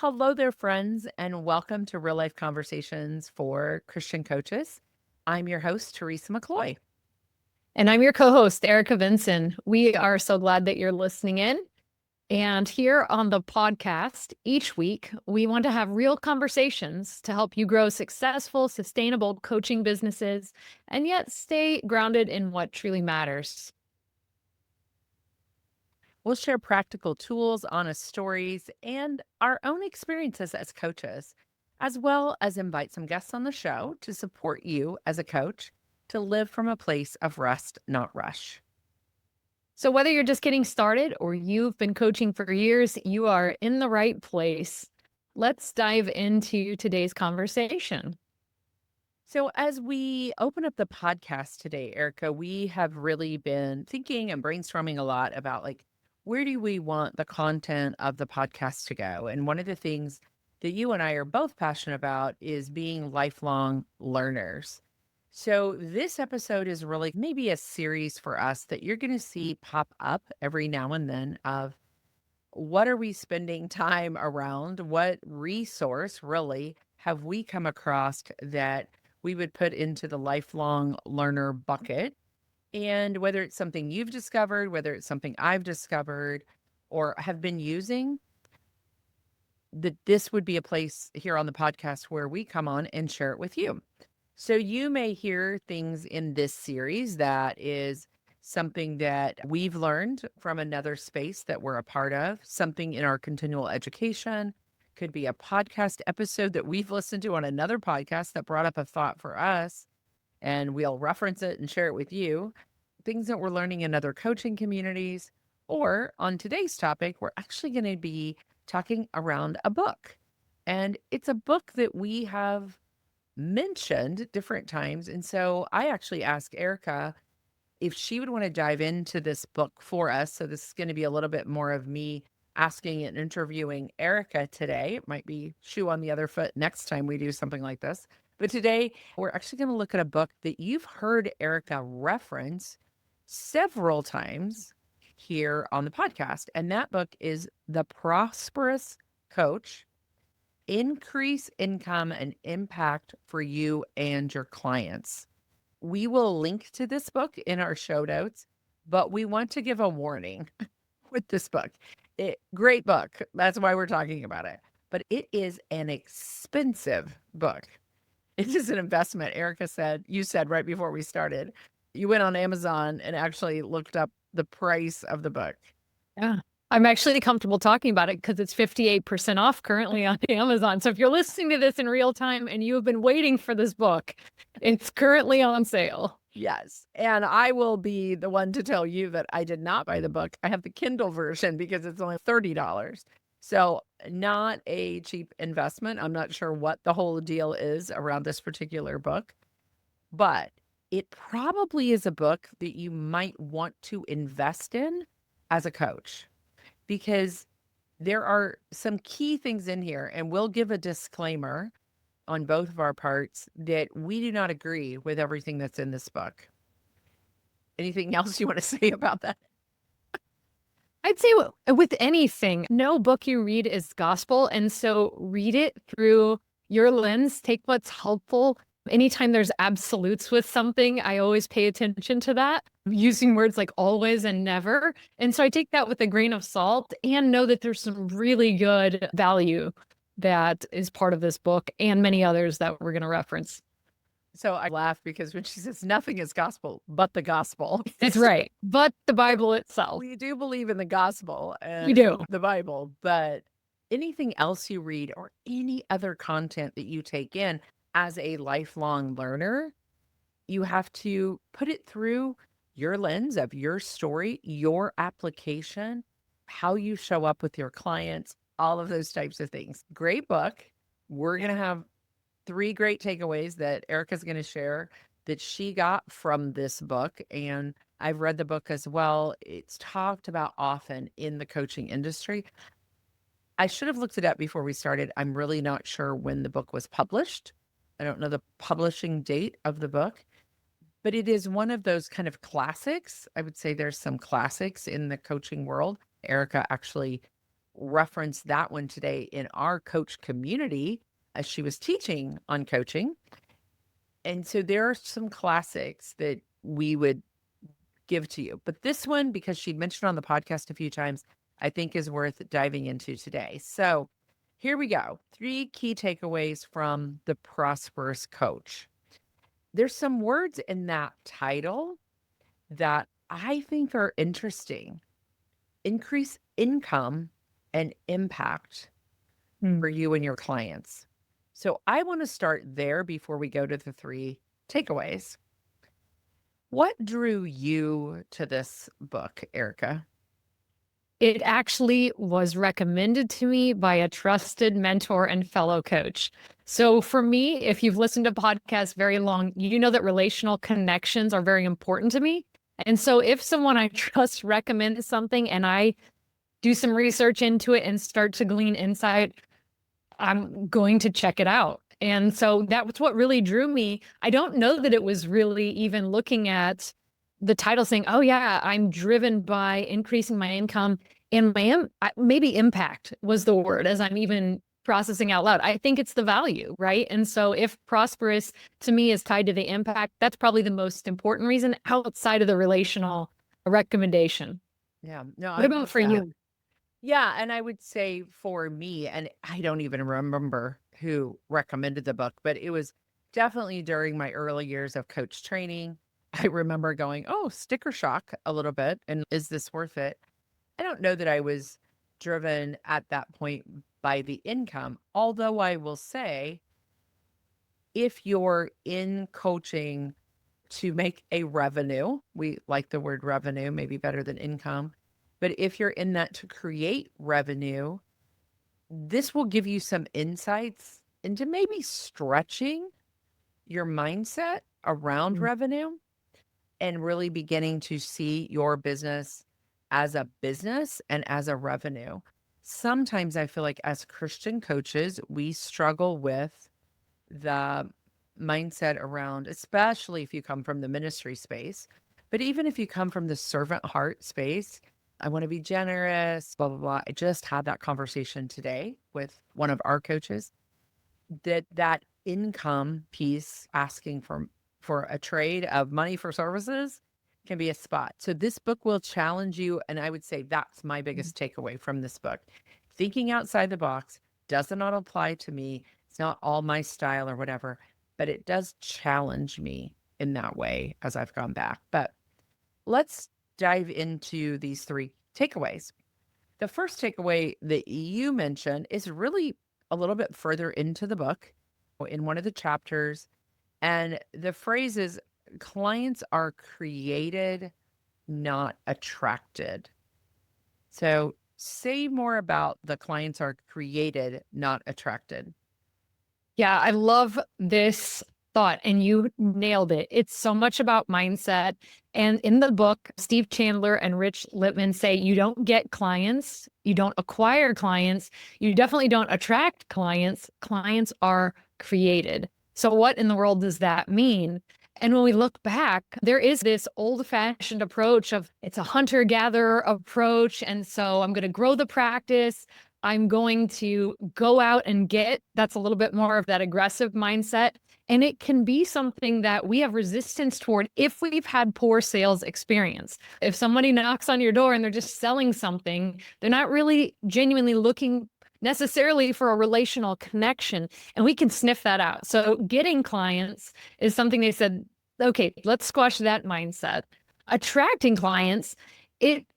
Hello there, friends, and welcome to Real Life Conversations for Christian Coaches. I'm your host, Teresa McCloy. And I'm your co-host, Erica Vinson. We are so glad that you're listening in. And here on the podcast, each week, we want to have real conversations to help you grow successful, sustainable coaching businesses and yet stay grounded in what truly matters. We'll share practical tools, honest stories, and our own experiences as coaches, as well as invite some guests on the show to support you as a coach to live from a place of rest, not rush. So, whether you're just getting started or you've been coaching for years, you are in the right place. Let's dive into today's conversation. So, as we open up the podcast today, Erica, we have really been thinking and brainstorming a lot about where do we want the content of the podcast to go? And one of the things that you and I are both passionate about is being lifelong learners. So, this episode is really maybe a series for us that you're going to see pop up every now and then of what are we spending time around? What resource really have we come across that we would put into the lifelong learner bucket? And whether it's something you've discovered, whether it's something I've discovered or have been using, that this would be a place here on the podcast where we come on and share it with you. So you may hear things in this series that is something that we've learned from another space that we're a part of, something in our continual education, could be a podcast episode that we've listened to on another podcast that brought up a thought for us, and we'll reference it and share it with you. Things that we're learning in other coaching communities, or on today's topic, we're actually going to be talking around a book. And it's a book that we have mentioned different times. And so I actually asked Erica if she would want to dive into this book for us. So this is going to be a little bit more of me asking and interviewing Erica today. It might be shoe on the other foot next time we do something like this. But today we're actually going to look at a book that you've heard Erica reference several times here on the podcast. And that book is The Prosperous Coach: Increase Income and Impact for You and Your Clients. We will link to this book in our show notes, but we want to give a warning with this book. Great book. That's why we're talking about it. But it is an expensive book. It is an investment. Erica said, you said right before we started, you went on Amazon and actually looked up the price of the book. Yeah. I'm actually comfortable talking about it because it's 58% off currently on Amazon. So if you're listening to this in real time and you have been waiting for this book, it's currently on sale. Yes. And I will be the one to tell you that I did not buy the book. I have the Kindle version because it's only $30. So not a cheap investment. I'm not sure what the whole deal is around this particular book, but it probably is a book that you might want to invest in as a coach, because there are some key things in here, and we'll give a disclaimer on both of our parts that we do not agree with everything that's in this book. Anything else you want to say about that? I'd say with anything, no book you read is gospel. And so read it through your lens, take what's helpful. Anytime there's absolutes with something, I always pay attention to that, using words like always and never. And so I take that with a grain of salt and know that there's some really good value that is part of this book and many others that we're going to reference. So I laugh because when she says nothing is gospel but the gospel. That's right. But the Bible itself. We do believe in the gospel and We do. the Bible, but anything else you read or any other content that you take in as a lifelong learner, you have to put it through your lens of your story, your application, how you show up with your clients, all of those types of things. Great book. We're going to have 3 great takeaways that Erica's going to share that she got from this book. And I've read the book as well. It's talked about often in the coaching industry. I should have looked it up before we started. I'm really not sure when the book was published. I don't know the publishing date of the book, but it is one of those kind of classics. I would say there's some classics in the coaching world. Erica actually referenced that one today in our coach community as she was teaching on coaching. And so there are some classics that we would give to you. But this one, because she'd mentioned on the podcast a few times, I think is worth diving into today. So here we go. 3 key takeaways from the Prosperous Coach. There's some words in that title that I think are interesting. Increase income and impact for you and your clients. So I want to start there before we go to the 3 takeaways. What drew you to this book, Erica? It actually was recommended to me by a trusted mentor and fellow coach. So for me, if you've listened to podcasts very long, you know that relational connections are very important to me. And so if someone I trust recommends something and I do some research into it and start to glean insight, I'm going to check it out. And so that was what really drew me. I don't know that it was really even looking at the title saying, oh, yeah, I'm driven by increasing my income and maybe impact was the word as I'm even processing out loud. I think it's the value, right? And so if prosperous to me is tied to the impact, that's probably the most important reason outside of the relational recommendation. Yeah, no, What I about love for that. you? Yeah, and I would say for me, and I don't even remember who recommended the book, but it was definitely during my early years of coach training. I remember going, "Oh, sticker shock a little bit, and is this worth it?" I don't know that I was driven at that point by the income, although I will say if you're in coaching to make a revenue, we like the word revenue, maybe better than income, but if you're in that to create revenue, this will give you some insights into maybe stretching your mindset around Mm. revenue and really beginning to see your business as a business and as a revenue. Sometimes I feel like as Christian coaches, we struggle with the mindset around, especially if you come from the ministry space, but even if you come from the servant heart space, I want to be generous, blah, blah, blah. I just had that conversation today with one of our coaches that income piece asking for a trade of money for services can be a spot. So this book will challenge you. And I would say that's my biggest takeaway from this book. Thinking outside the box does not apply to me. It's not all my style or whatever, but it does challenge me in that way as I've gone back. But let's dive into these 3 takeaways. The first takeaway that you mentioned is really a little bit further into the book in one of the chapters. And the phrase is clients are created, not attracted. So say more about the clients are created, not attracted. Yeah, I love this thought, and you nailed it. It's so much about mindset. And in the book, Steve Chandler and Rich Litvin say you don't get clients, you don't acquire clients, you definitely don't attract clients. Clients are created. So, what in the world does that mean? And when we look back, there is this old fashioned approach of it's a hunter gatherer approach. And so I'm going to grow the practice. I'm going to go out and get. That's a little bit more of that aggressive mindset. And it can be something that we have resistance toward if we've had poor sales experience. If somebody knocks on your door and they're just selling something, they're not really genuinely looking necessarily for a relational connection. And we can sniff that out. So getting clients is something they said, okay, let's squash that mindset. Attracting clients,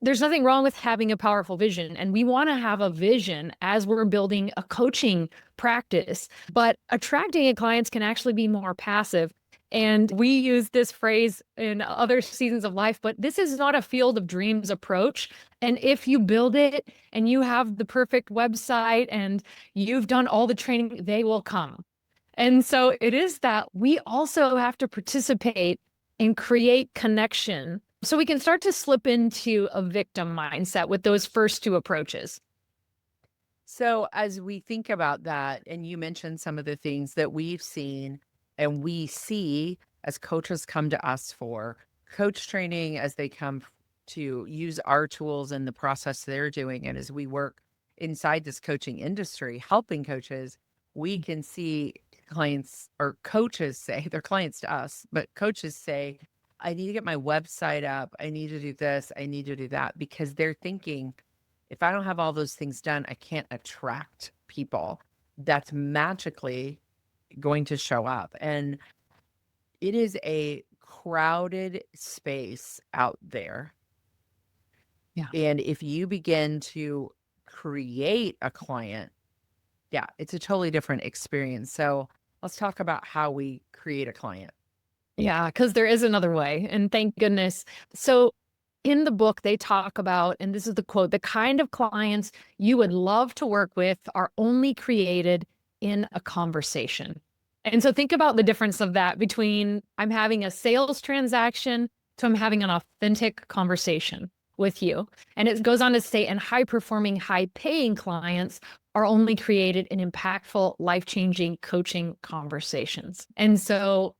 there's nothing wrong with having a powerful vision, and we want to have a vision as we're building a coaching practice, but attracting clients can actually be more passive. And we use this phrase in other seasons of life, but this is not a field of dreams approach. And if you build it and you have the perfect website and you've done all the training, they will come. And so it is that we also have to participate and create connection so we can start to slip into a victim mindset with those first 2 approaches. So as we think about that, and you mentioned some of the things that we've seen and we see as coaches come to us for coach training, as they come to use our tools in the process they're doing, and as we work inside this coaching industry, helping coaches, we can see clients or coaches say, they're clients to us, but coaches say, I need to get my website up. I need to do this. I need to do that, because they're thinking, if I don't have all those things done, I can't attract people that's magically going to show up. And it is a crowded space out there. Yeah. And if you begin to create a client, yeah, it's a totally different experience. So let's talk about how we create a client. Yeah, because there is another way, and thank goodness. So in the book, they talk about, and this is the quote, the kind of clients you would love to work with are only created in a conversation. And so think about the difference of that between I'm having a sales transaction to I'm having an authentic conversation with you. And it goes on to say, and high performing, high paying clients are only created in impactful, life changing coaching conversations. And so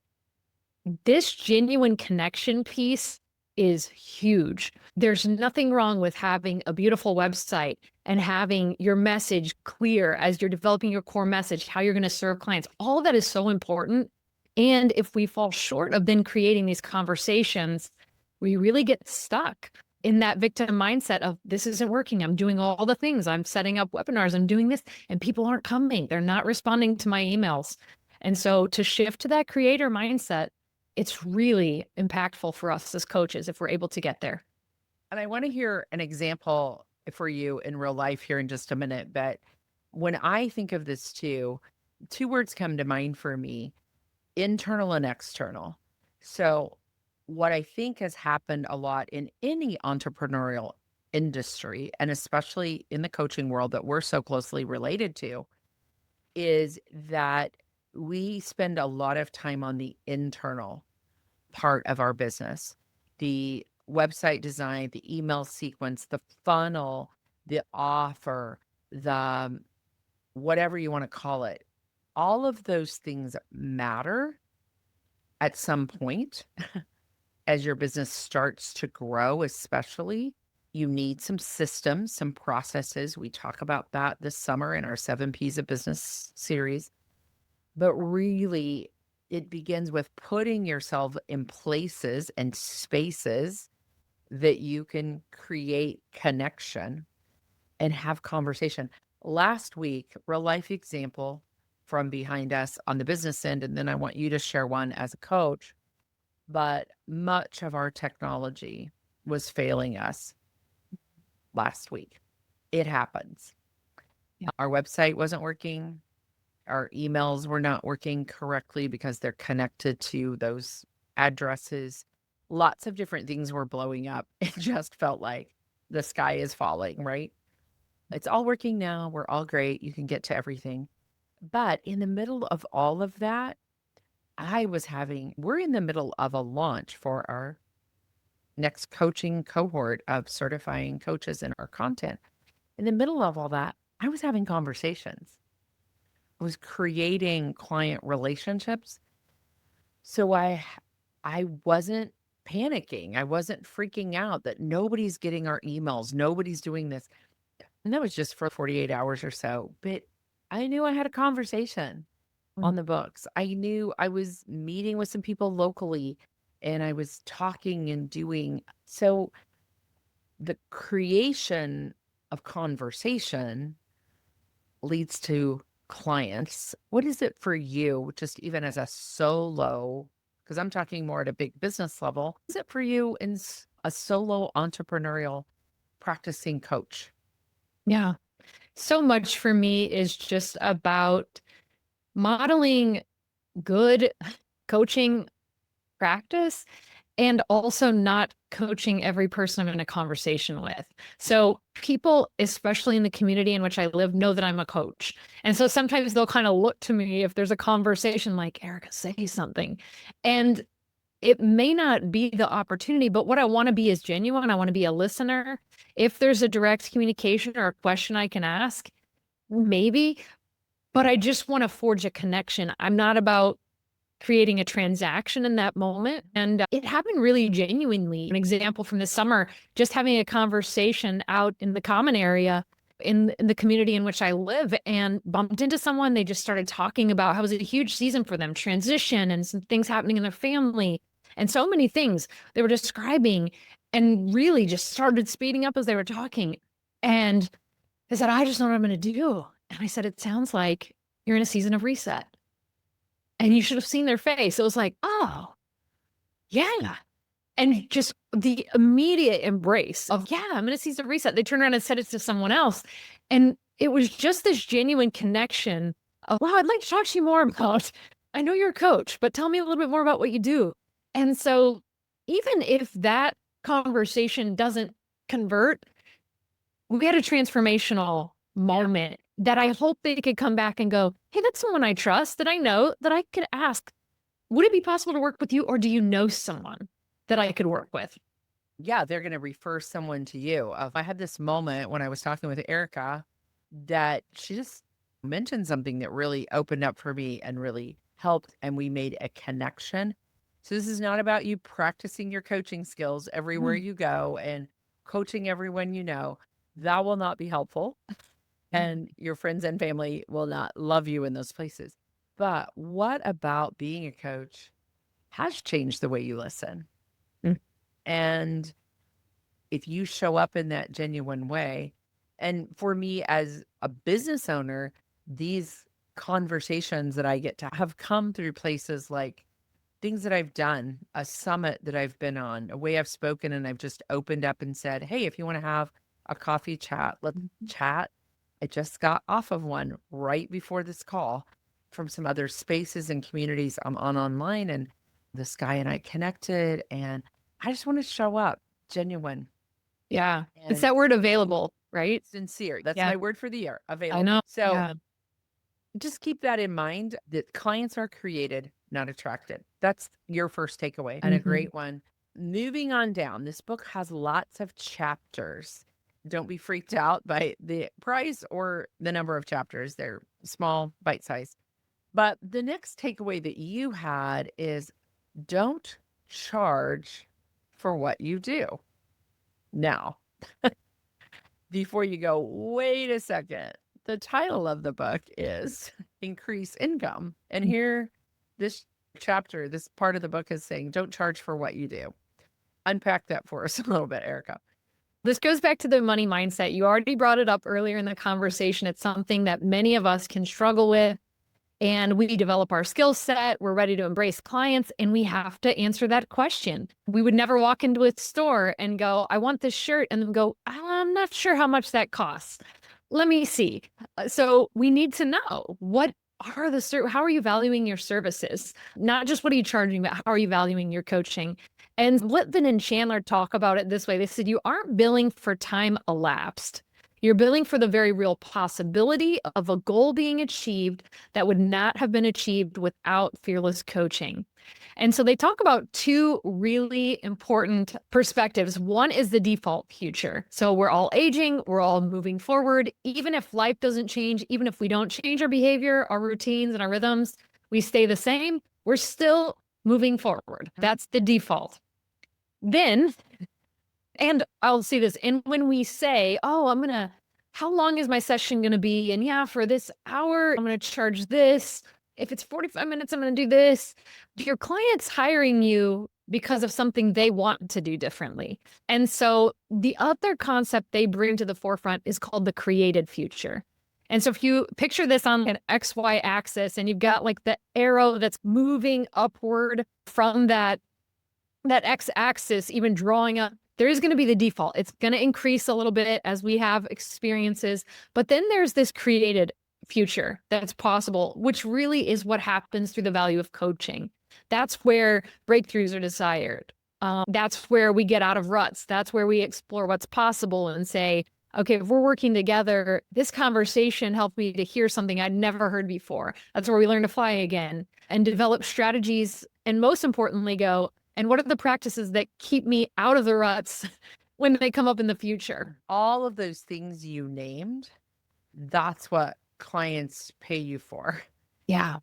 this genuine connection piece is huge. There's nothing wrong with having a beautiful website and having your message clear as you're developing your core message, how you're going to serve clients. All of that is so important. And if we fall short of then creating these conversations, we really get stuck in that victim mindset of this isn't working. I'm doing all the things. I'm setting up webinars. I'm doing this, and people aren't coming. They're not responding to my emails. And so to shift to that creator mindset, it's really impactful for us as coaches if we're able to get there. And I want to hear an example for you in real life here in just a minute. But when I think of this too, two words come to mind for me: internal and external. So what I think has happened a lot in any entrepreneurial industry, and especially in the coaching world that we're so closely related to, is that we spend a lot of time on the internal part of our business, the website design, the email sequence, the funnel, the offer, the whatever you want to call it. All of those things matter at some point as your business starts to grow, especially. You need some systems, some processes. We talk about that this summer in our 7 P's of Business series. But really, it begins with putting yourself in places and spaces that you can create connection and have conversation. Last week, real life example from behind us on the business end, and then I want you to share one as a coach. But much of our technology was failing us last week. It happens. Yeah. Our website wasn't working. Our emails were not working correctly because they're connected to those addresses. Lots of different things were blowing up. It just felt like the sky is falling, right? It's all working now. We're all great. You can get to everything. But in the middle of all of that, we're in the middle of a launch for our next coaching cohort of certifying coaches in our content. In the middle of all that, I was having conversations. I was creating client relationships. So I wasn't panicking. I wasn't freaking out that nobody's getting our emails. Nobody's doing this. And that was just for 48 hours or so. But I knew I had a conversation on the books. I knew I was meeting with some people locally, and I was talking and doing. So the creation of conversation leads to clients. What is it for you, just even as a solo, because I'm talking more at a big business level, is it for you in a solo entrepreneurial practicing coach? Yeah. So much for me is just about modeling good coaching practice and also not coaching every person I'm in a conversation with. So people, especially in the community in which I live, know that I'm a coach. And so sometimes they'll kind of look to me if there's a conversation like, Erica, say something. And it may not be the opportunity, but what I want to be is genuine. I want to be a listener. If there's a direct communication or a question I can ask, maybe, but I just want to forge a connection. I'm not about creating a transaction in that moment. And it happened really genuinely. An example from the summer, just having a conversation out in the common area. in the community in which I live and bumped into someone. They just started talking about how it was a huge season for them, transition and some things happening in their family and so many things they were describing, and really just started speeding up as they were talking. And they said, I just know what I'm going to do. And I said, it sounds like you're in a season of reset. And you should have seen their face. It was like, oh, yeah. And just the immediate embrace of, yeah, I'm going to see some reset. They turned around and said it to someone else. And it was just this genuine connection of, wow, I'd like to talk to you more about, I know you're a coach, but tell me a little bit more about what you do. And so even if that conversation doesn't convert, we had a transformational moment that I hope they could come back and go, hey, that's someone I trust, that I know, that I could ask, would it be possible to work with you? Or do you know someone that I could work with? Yeah, they're going to refer someone to you. I had this moment when I was talking with Erica that she just mentioned something that really opened up for me and really helped, and we made a connection. So this is not about you practicing your coaching skills everywhere you go and coaching everyone you know. That will not be helpful, and your friends and family will not love you in those places. But what about being a coach has changed the way you listen? Mm. And if you show up in that genuine way, and for me as a business owner, these conversations that I get to have come through places like things that I've done, a summit that I've been on, a way I've spoken, and I've just opened up and said, hey, if you want to have a coffee chat, let's chat. I just got off of one right before this call from some other spaces and communities I'm on online, and this guy and I connected, and I just want to show up genuine Yeah. It's and that word available, right? sincere. That's Yeah. my word for the year, I available. know. So Yeah. just keep that in mind, that clients are created, not attracted. That's your first takeaway, and a great one. Moving on down, this book has lots of chapters. Don't be freaked out by the price or the number of chapters. They're small, bite sized. But the next takeaway that you had is don't charge for what you do. Now, before you go, wait a second. The title of the book is Increase Income. And here, this chapter, this part of the book is saying, don't charge for what you do. Unpack that for us a little bit, Erica. This goes back to the money mindset. You already brought it up earlier in the conversation. It's something that many of us can struggle with. And we develop our skill set. We're ready to embrace clients, and we have to answer that question. We would never walk into a store and go, I want this shirt, and then go, I'm not sure how much that costs. Let me see. So we need to know, what are how are you valuing your services? Not just what are you charging, but how are you valuing your coaching? And Litvin and Chandler talk about it this way. They said, you aren't billing for time elapsed. You're billing for the very real possibility of a goal being achieved that would not have been achieved without fearless coaching. And so they talk about two really important perspectives. One is the default future. So we're all aging, we're all moving forward. Even if life doesn't change, even if we don't change our behavior, our routines, and our rhythms, we stay the same, we're still moving forward. That's the default. Then, and I'll see this, and when we say, oh, how long is my session going to be? And yeah, for this hour, I'm going to charge this. If it's 45 minutes, I'm going to do this. Your client's hiring you because of something they want to do differently. And so the other concept they bring to the forefront is called the created future. And so if you picture this on an XY axis, and you've got like the arrow that's moving upward from that X axis, even drawing up, there is going to be the default. It's going to increase a little bit as we have experiences. But then there's this created future that's possible, which really is what happens through the value of coaching. That's where breakthroughs are desired. That's where we get out of ruts. That's where we explore what's possible and say, okay, if we're working together, this conversation helped me to hear something I'd never heard before. That's where we learn to fly again and develop strategies. And most importantly, go, and what are the practices that keep me out of the ruts when they come up in the future? All of those things you named, that's what clients pay you for. Yeah.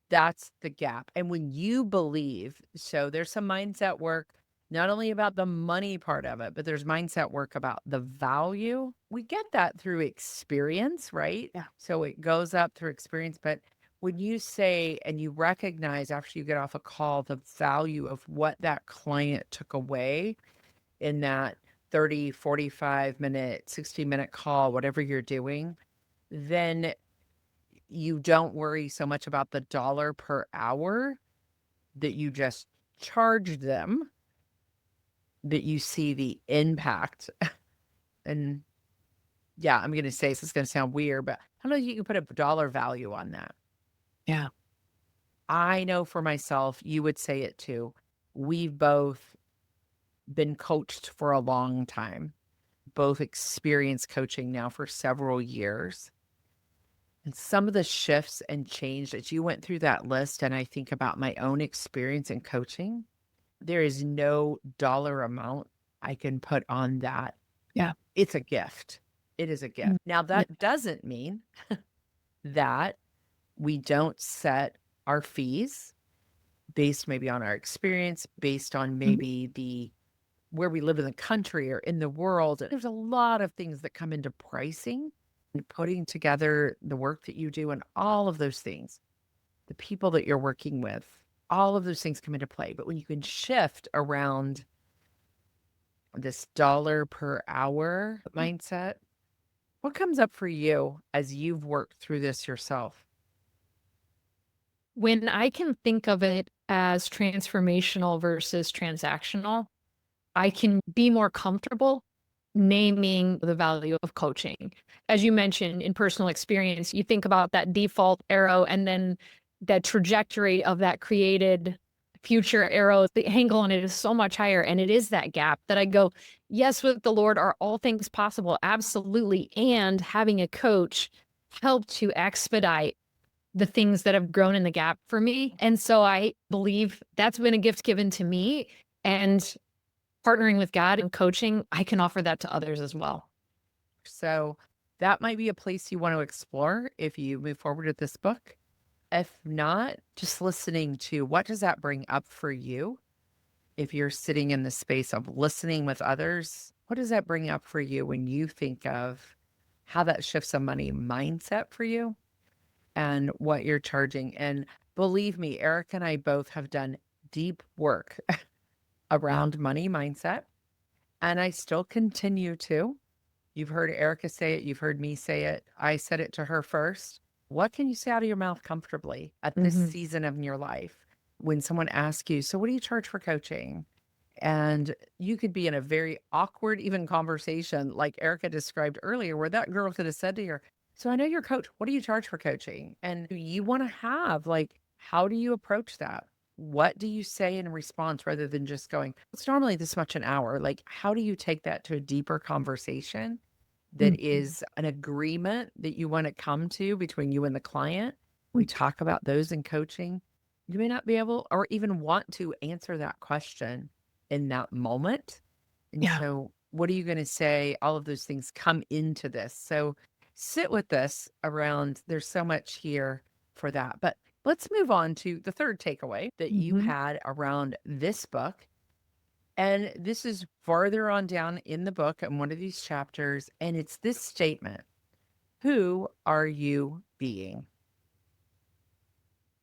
That's the gap. And when you believe, so there's some mindset work not only about the money part of it, but there's mindset work about the value. We get that through experience, right? Yeah. So it goes up through experience. But when you say and you recognize after you get off a call the value of what that client took away in that 30, 45-minute, 60-minute call, whatever you're doing, then you don't worry so much about the dollar per hour that you just charge them, that you see the impact. And yeah, I'm going to say this is going to sound weird, but I don't know if you can put a dollar value on that. Yeah. I know for myself, you would say it too. We've both been coached for a long time, both experienced coaching now for several years. And some of the shifts and change that you went through that list, and I think about my own experience in coaching, there is no dollar amount I can put on that. Yeah. It's a gift. It is a gift. Now, Yeah. that doesn't mean that we don't set our fees based maybe on our experience, based on maybe where we live in the country or in the world. There's a lot of things that come into pricing and putting together the work that you do and all of those things, the people that you're working with, all of those things come into play. But when you can shift around this dollar per hour mindset, what comes up for you as you've worked through this yourself? When I can think of it as transformational versus transactional, I can be more comfortable naming the value of coaching. As you mentioned in personal experience, you think about that default arrow and then that trajectory of that created future arrow, the angle on it is so much higher. And it is that gap that I go, yes, with the Lord are all things possible. Absolutely. And having a coach helped to expedite the things that have grown in the gap for me. And so I believe that's been a gift given to me. And partnering with God and coaching, I can offer that to others as well. So that might be a place you want to explore if you move forward with this book. If not, just listening to what does that bring up for you? If you're sitting in the space of listening with others, what does that bring up for you when you think of how that shifts a money mindset for you and what you're charging? And believe me, Eric and I both have done deep work around money mindset, and I still continue to. You've heard Erica say it. You've heard me say it. I said it to her first. What can you say out of your mouth comfortably at this season of your life when someone asks you, so what do you charge for coaching? And you could be in a very awkward, even conversation like Erica described earlier, where that girl could have said to her, so I know you're a coach. What do you charge for coaching? And you want to have, like, how do you approach that? What do you say in response rather than just going, it's normally this much an hour? Like, how do you take that to a deeper conversation that is an agreement that you want to come to between you and the client? We talk about those in coaching. You may not be able or even want to answer that question in that moment. And Yeah. so what are you going to say? All of those things come into this. So sit with this around, there's so much here for that. But let's move on to the third takeaway that you had around this book. And this is farther on down in the book in one of these chapters. And it's this statement: who are you being?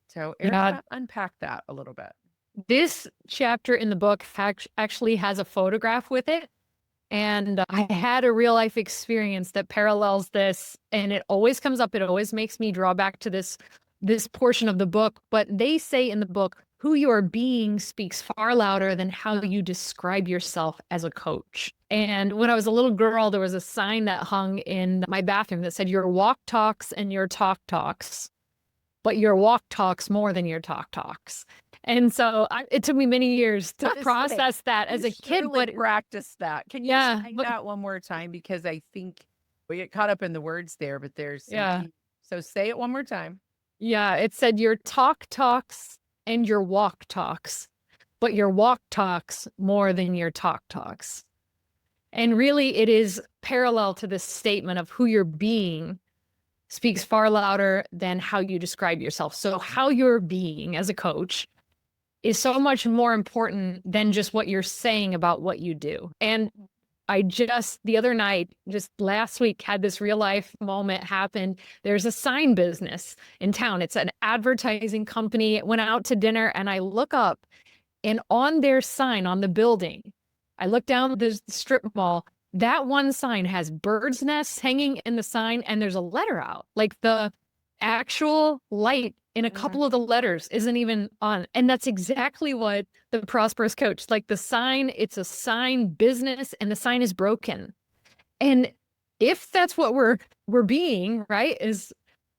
So, Yeah. Erica, unpack that a little bit. This chapter in the book actually has a photograph with it. And I had a real life experience that parallels this. And it always comes up. It always makes me draw back to this portion of the book. But they say in the book, who you are being speaks far louder than how you describe yourself as a coach. And when I was a little girl, there was a sign that hung in my bathroom that said, your walk talks and your talk talks, but your walk talks more than your talk talks. And so it took me many years to process that as a kid. But practice that. Can you say but that one more time? Because I think we get caught up in the words there, but there's some yeah. key. So say it one more time. Yeah, it said your talk talks and your walk talks, but your walk talks more than your talk talks. And really, it is parallel to this statement of who you're being speaks far louder than how you describe yourself. So how you're being as a coach is so much more important than just what you're saying about what you do. And I just the other night, just last week, had this real life moment happen. There's a sign business in town. It's an advertising company. Went out to dinner and I look up, and on their sign on the building, I look down the strip mall. That one sign has birds' nests hanging in the sign, and there's a letter out. Like the actual light in a couple of the letters isn't even on. And that's exactly what the Prosperous Coach, like the sign, it's a sign business and the sign is broken. And if that's what we're being, right, is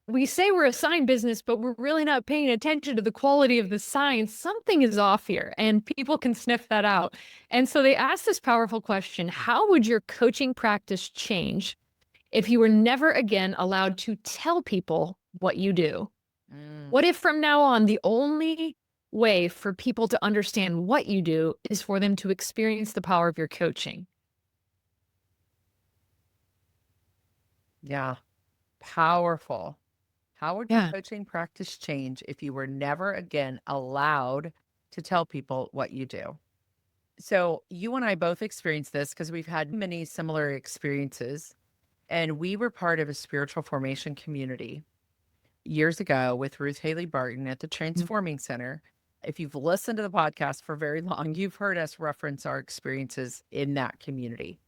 we say we're a sign business, but we're really not paying attention to the quality of the sign. Something is off here, and people can sniff that out. And so they asked this powerful question: how would your coaching practice change if you were never again allowed to tell people what you do? What if from now on, the only way for people to understand what you do is for them to experience the power of your coaching? Yeah. Powerful. How would your Yeah. coaching practice change if you were never again allowed to tell people what you do? So, you and I both experienced this because we've had many similar experiences. And we were part of a spiritual formation community years ago with Ruth Haley Barton at the Transforming Center. If you've listened to the podcast for very long, you've heard us reference our experiences in that community.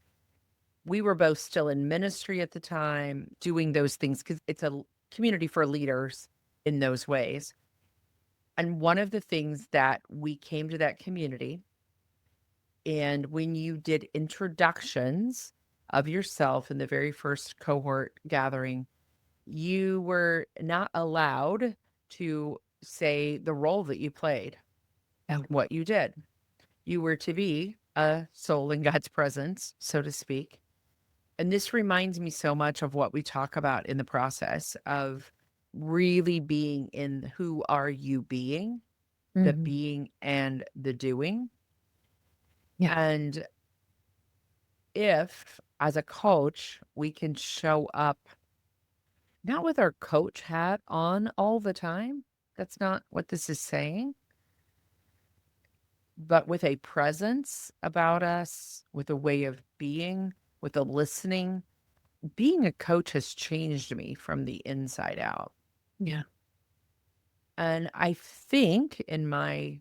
We were both still in ministry at the time, doing those things because it's a community for leaders in those ways. And one of the things that we came to that community, and when you did introductions of yourself in the very first cohort gathering, you were not allowed to say the role that you played, Oh. what you did. You were to be a soul in God's presence, so to speak. And this reminds me so much of what we talk about in the process of really being in who are you being, the Mhm. being and the doing. Yeah. And if, as a coach, we can show up not with our coach hat on all the time, that's not what this is saying, but with a presence about us, with a way of being, with a listening. Being a coach has changed me from the inside out. Yeah. And I think in my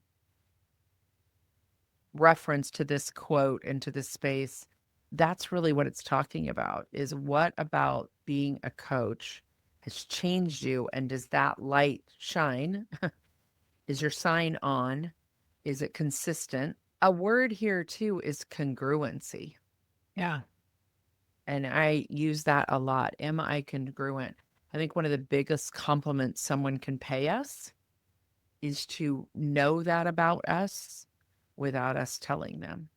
reference to this quote and to this space, that's really what it's talking about, is what about being a coach has changed you, and does that light shine? Is your sign on? Is it consistent? A word here too is congruency. Yeah. And I use that a lot. Am I congruent? I think one of the biggest compliments someone can pay us is to know that about us without us telling them,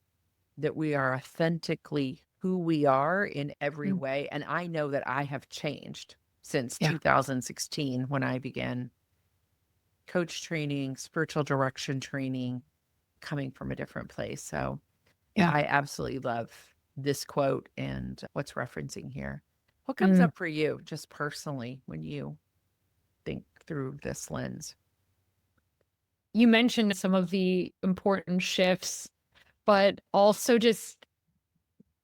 that we are authentically who we are in every Mm. way. And I know that I have changed since Yeah. 2016 when I began coach training, spiritual direction training, coming from a different place. So Yeah. I absolutely love this quote and what's referencing here. What comes Mm. up for you just personally when you think through this lens? You mentioned some of the important shifts, but also just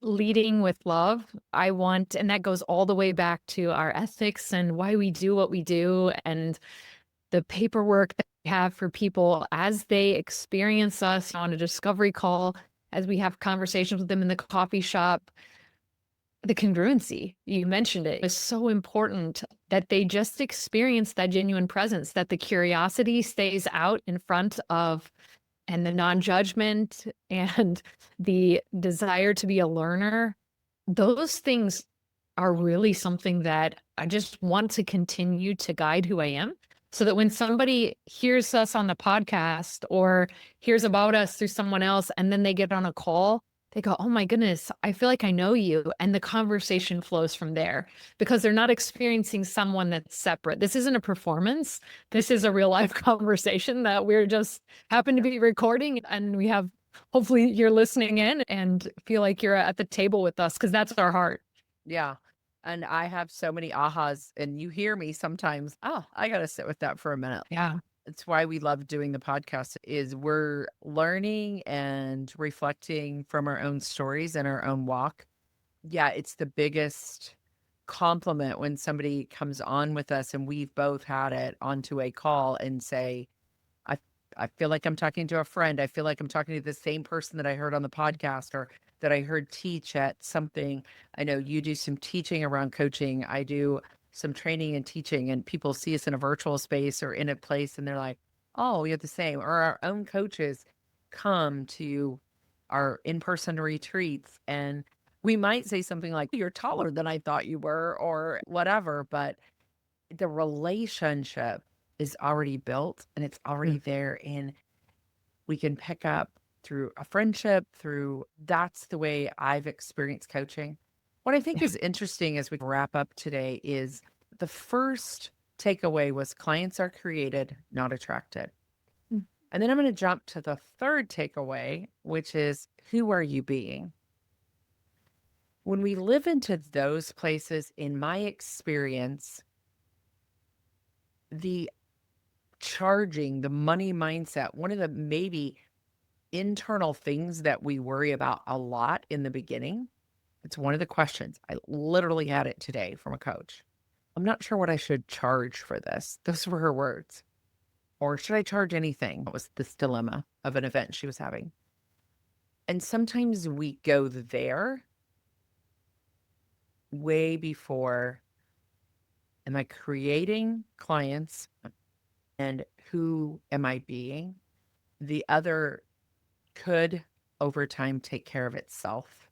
leading with love. I want, and that goes all the way back to our ethics and why we do what we do, and the paperwork that we have for people as they experience us on a discovery call, as we have conversations with them in the coffee shop. The congruency, you mentioned it, is so important that they just experience that genuine presence, that the curiosity stays out in front of, and the non-judgment and the desire to be a learner. Those things are really something that I just want to continue to guide who I am, so that when somebody hears us on the podcast or hears about us through someone else and then they get on a call, they go, "Oh my goodness, I feel like I know you." And the conversation flows from there because they're not experiencing someone that's separate. This isn't a performance. This is a real life conversation that we're just happen to be recording, and we have, hopefully you're listening in and feel like you're at the table with us, because that's our heart. Yeah. And I have so many ahas, and you hear me sometimes, oh, I got to sit with that for a minute. Yeah. It's why we love doing the podcast is we're learning and reflecting from our own stories and our own walk. Yeah, it's the biggest compliment when somebody comes on with us and we've both had it onto a call and say, I I feel like I'm talking to a friend. I feel like I'm talking to the same person that I heard on the podcast or that I heard teach at something. I know you do some teaching around coaching. I do some training and teaching, and people see us in a virtual space or in a place and they're like, oh, we have the same. Or our own coaches come to our in person retreats and we might say something like, you're taller than I thought you were, or whatever. But the relationship is already built and it's already Mm. there, and we can pick up through a friendship, through that's the way I've experienced coaching. What I think Yeah. is interesting as we wrap up today is the first takeaway was clients are created, not attracted. Mm. And then I'm going to jump to the third takeaway, which is who are you being? When we live into those places, in my experience, the charging, the money mindset, one of the maybe internal things that we worry about a lot in the beginning. It's one of the questions. I literally had it today from a coach. I'm not sure what I should charge for this. Those were her words. Or should I charge anything? That was this dilemma of an event she was having. And sometimes we go there way before, am I creating clients and who am I being? The other could over time take care of itself.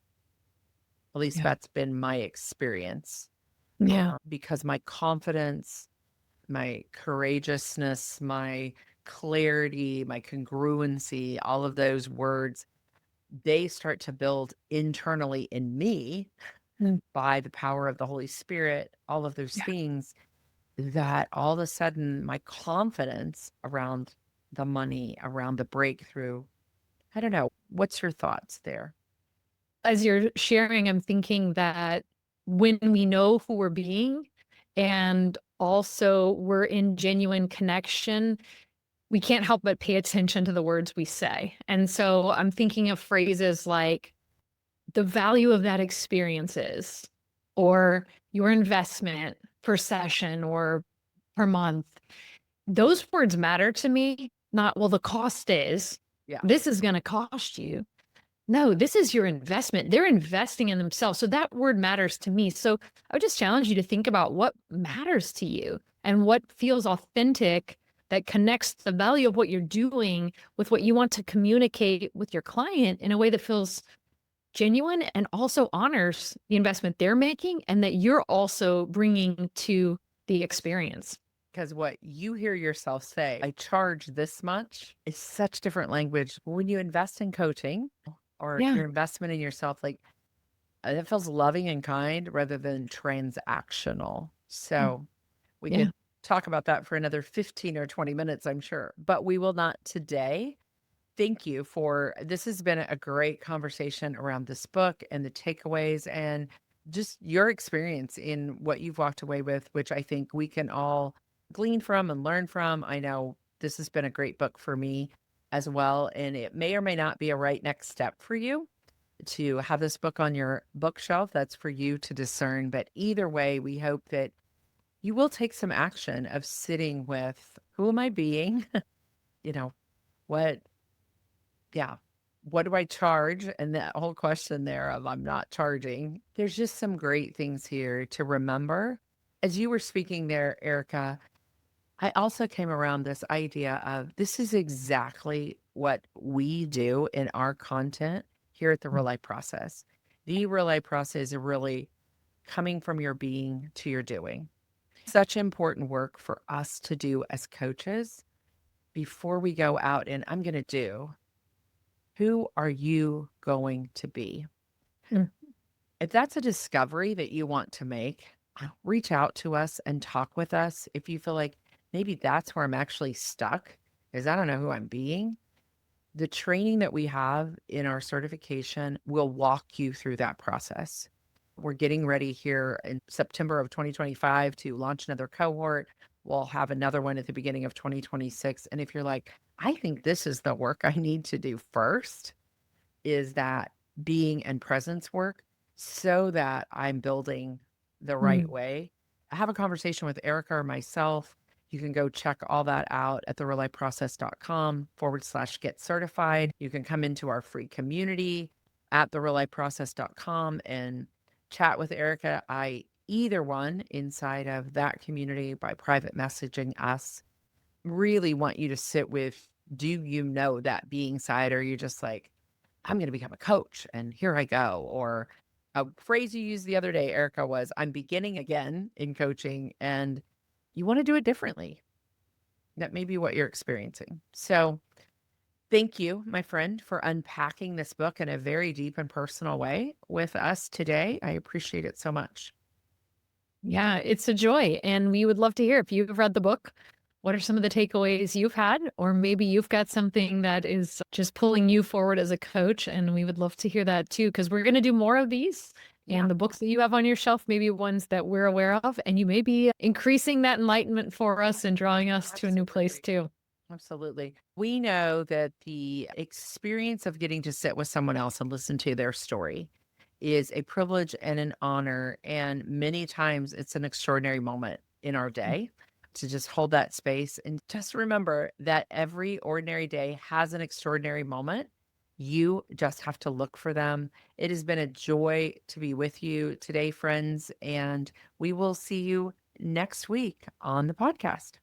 At least Yeah. that's been my experience, Yeah. because my confidence, my courageousness, my clarity, my congruency, all of those words, they start to build internally in me Mm. by the power of the Holy Spirit, all of those Yeah. things that all of a sudden my confidence around the money, around the breakthrough. I don't know. What's your thoughts there? As you're sharing, I'm thinking that when we know who we're being and also we're in genuine connection, we can't help but pay attention to the words we say. And so I'm thinking of phrases like the value of that experience is, or your investment per session or per month. Those words matter to me, not, well, the cost is, Yeah. this is going to cost you. No, this is your investment. They're investing in themselves. So that word matters to me. So I would just challenge you to think about what matters to you and what feels authentic that connects the value of what you're doing with what you want to communicate with your client in a way that feels genuine and also honors the investment they're making and that you're also bringing to the experience. Because what you hear yourself say, I charge this much, is such different language. When you invest in coaching or Yeah. your investment in yourself, like it feels loving and kind rather than transactional. Mm. So we Yeah. could talk about that for another 15 or 20 minutes, I'm sure, but we will not today. Thank you for this has been a great conversation around this book and the takeaways and just your experience in what you've walked away with, which I think we can all glean from and learn from. I know this has been a great book for me as well, and it may or may not be a right next step for you to have this book on your bookshelf. That's for you to discern. But either way, we hope that you will take some action of sitting with who am I being? You know, what yeah. What do I charge? And that whole question there of I'm not charging. There's just some great things here to remember. As you were speaking there, Erica, I also came around this idea of this is exactly what we do in our content here at the Mm. Real Life Process. The Real Life Process is really coming from your being to your doing. Such important work for us to do as coaches before we go out and I'm going to do. Who are you going to be? Mm. If that's a discovery that you want to make, reach out to us and talk with us. If you feel like maybe that's where I'm actually stuck, is I don't know who I'm being. The training that we have in our certification will walk you through that process. We're getting ready here in September of 2025 to launch another cohort. We'll have another one at the beginning of 2026. And if you're like, I think this is the work I need to do first, is that being and presence work so that I'm building the right Mm. way. Have a conversation with Erica or myself. You can go check all that out at therealifeprocess.com/get certified. You can come into our free community at therealifeprocess.com and chat with Erica. Either one inside of that community by private messaging us. Really want you to sit with, do you know that being side, or you're just like, I'm going to become a coach and here I go. Or a phrase you used the other day, Erica, was I'm beginning again in coaching and you want to do it differently. That may be what you're experiencing. So thank you, my friend, for unpacking this book in a very deep and personal way with us today. I appreciate it so much. Yeah, it's a joy. And we would love to hear if you've read the book. What are some of the takeaways you've had? Or maybe you've got something that is just pulling you forward as a coach. And we would love to hear that too, because we're going to do more of these. Yeah, And the books that you have on your shelf may be ones that we're aware of. And you may be increasing that enlightenment for us and drawing us to a new place absolutely. too. Absolutely. We know that the experience of getting to sit with someone else and listen to their story is a privilege and an honor. And many times it's an extraordinary moment in our day to just hold that space. And just remember that every ordinary day has an extraordinary moment. You just have to look for them. It has been a joy to be with you today, friends. And we will see you next week on the podcast.